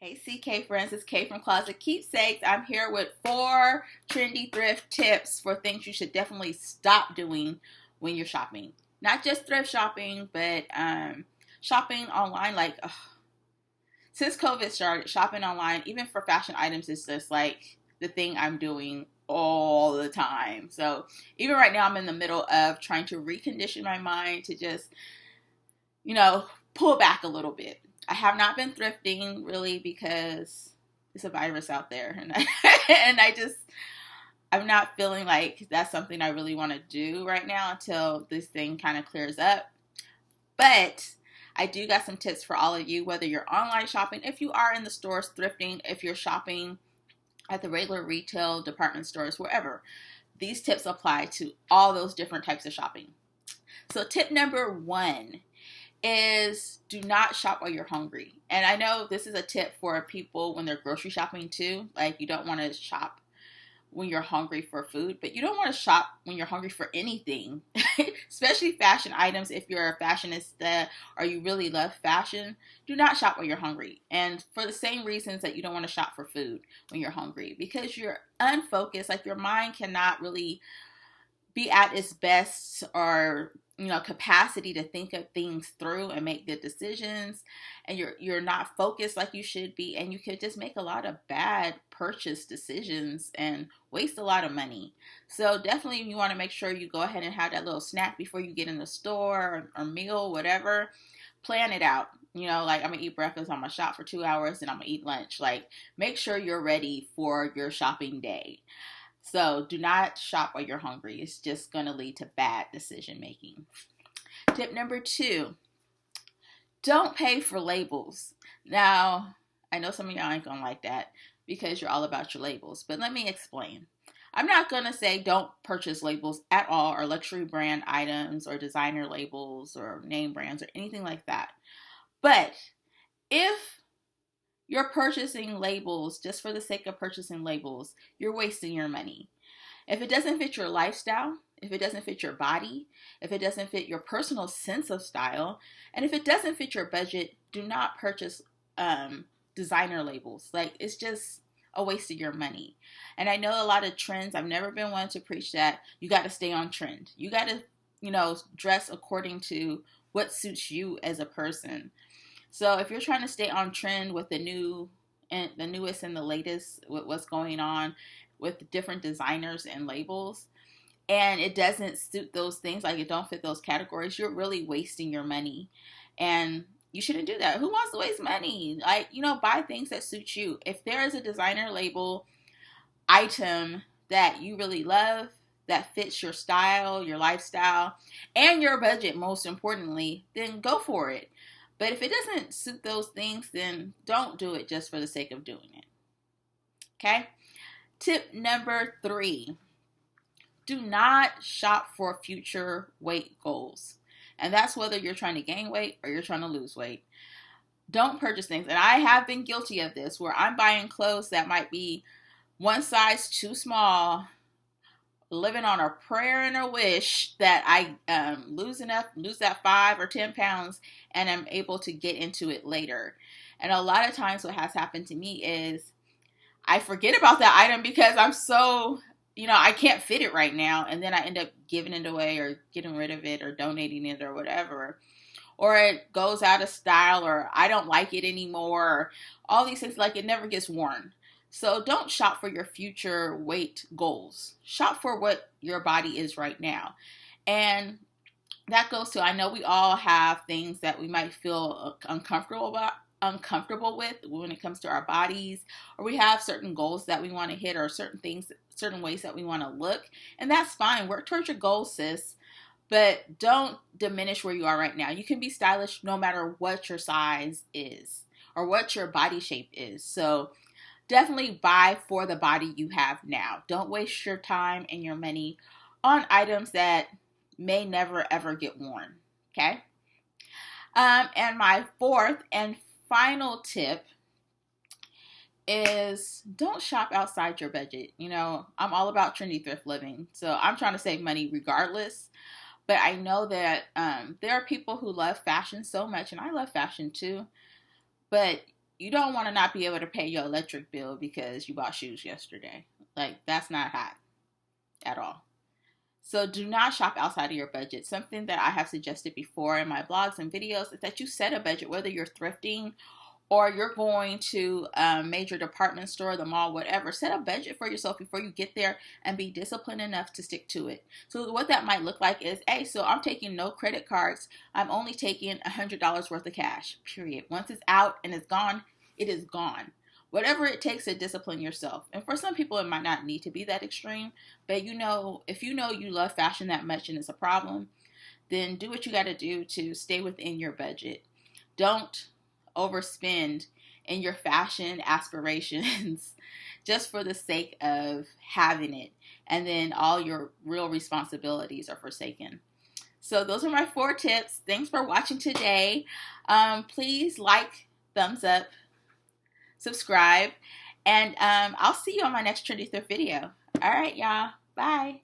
Hey CK friends, it's Kay from Closet Keepsakes. I'm here with 4 trendy thrift tips for things you should definitely stop doing when you're shopping. Not just thrift shopping, but shopping online. Since COVID started, shopping online, even for fashion items, is just like the thing I'm doing all the time. So even right now, I'm in the middle of trying to recondition my mind to just, you know, pull back a little bit. I have not been thrifting really because it's a virus out there, and I'm not feeling like that's something I really want to do right now until this thing kind of clears up. But I do got some tips for all of you, whether you're online shopping, if you are in the stores thrifting, if you're shopping at the regular retail department stores, wherever. These tips apply to all those different types of shopping. So tip number 1 is do not shop while you're hungry. And I know this is a tip for people when they're grocery shopping too. Like, you don't want to shop when you're hungry for food, but you don't want to shop when you're hungry for anything, especially fashion items. If you're a fashionista or you really love fashion, do not shop when you're hungry. And for the same reasons that you don't want to shop for food when you're hungry, because you're unfocused, like your mind cannot really be at its best or capacity to think of things through and make good decisions, and you're not focused like you should be, and you could just make a lot of bad purchase decisions and waste a lot of money. So definitely you want to make sure you go ahead and have that little snack before you get in the store, or meal, whatever. Plan it out. Like, I'm gonna eat breakfast, I'm gonna shop for 2 hours, and I'm gonna eat lunch. Like, make sure you're ready for your shopping day. So do not shop while you're hungry. It's just going to lead to bad decision making. Tip number 2, don't pay for labels. Now, I know some of y'all ain't going to like that because you're all about your labels, but let me explain. I'm not going to say don't purchase labels at all, or luxury brand items, or designer labels, or name brands, or anything like that. But if you're purchasing labels just for the sake of purchasing labels, you're wasting your money. If it doesn't fit your lifestyle, if it doesn't fit your body, if it doesn't fit your personal sense of style, and if it doesn't fit your budget, do not purchase designer labels. Like, it's just a waste of your money. And I know a lot of trends. I've never been one to preach that you got to stay on trend. You got to, dress according to what suits you as a person. So if you're trying to stay on trend with the newest and the latest with what's going on with different designers and labels, and it doesn't suit those things, like it don't fit those categories, you're really wasting your money. And you shouldn't do that. Who wants to waste money? Like, buy things that suit you. If there is a designer label item that you really love, that fits your style, your lifestyle, and your budget, most importantly, then go for it. But if it doesn't suit those things, then don't do it just for the sake of doing it. Okay? Tip number 3, do not shop for future weight goals. And that's whether you're trying to gain weight or you're trying to lose weight. Don't purchase things. And I have been guilty of this, where I'm buying clothes that might be one size too small, living on a prayer and a wish that I lose that 5 or 10 pounds, and I'm able to get into it later. And a lot of times what has happened to me is I forget about that item because I'm so, I can't fit it right now. And then I end up giving it away, or getting rid of it, or donating it, or whatever. Or it goes out of style, or I don't like it anymore. Or all these things, like, it never gets worn. So don't shop for your future weight goals. Shop for what your body is right now. And that goes to, I know we all have things that we might feel uncomfortable with when it comes to our bodies, or we have certain goals that we want to hit, or certain ways that we want to look. And that's fine. Work towards your goals, sis. But don't diminish where you are right now. You can be stylish no matter what your size is or what your body shape is. So definitely buy for the body you have now. Don't waste your time and your money on items that may never ever get worn. Okay? And my 4th and final tip is don't shop outside your budget. I'm all about trendy thrift living, so I'm trying to save money regardless. But I know that there are people who love fashion so much, and I love fashion too. But you don't want to not be able to pay your electric bill because you bought shoes yesterday. Like, that's not hot at all. So do not shop outside of your budget. Something that I have suggested before in my blogs and videos is that you set a budget, whether you're thrifting or you're going to a major department store, the mall, whatever. Set a budget for yourself before you get there and be disciplined enough to stick to it. So what that might look like is, hey, so I'm taking no credit cards. I'm only taking $100 worth of cash, period. Once it's out and it's gone, it is gone. Whatever it takes to discipline yourself. And for some people, it might not need to be that extreme. But if you know you love fashion that much and it's a problem, then do what you got to do to stay within your budget. Don't overspend in your fashion aspirations just for the sake of having it. And then all your real responsibilities are forsaken. So those are my 4 tips. Thanks for watching today. Please like, thumbs up, subscribe, and I'll see you on my next Trendy Thrift video. All right, y'all. Bye.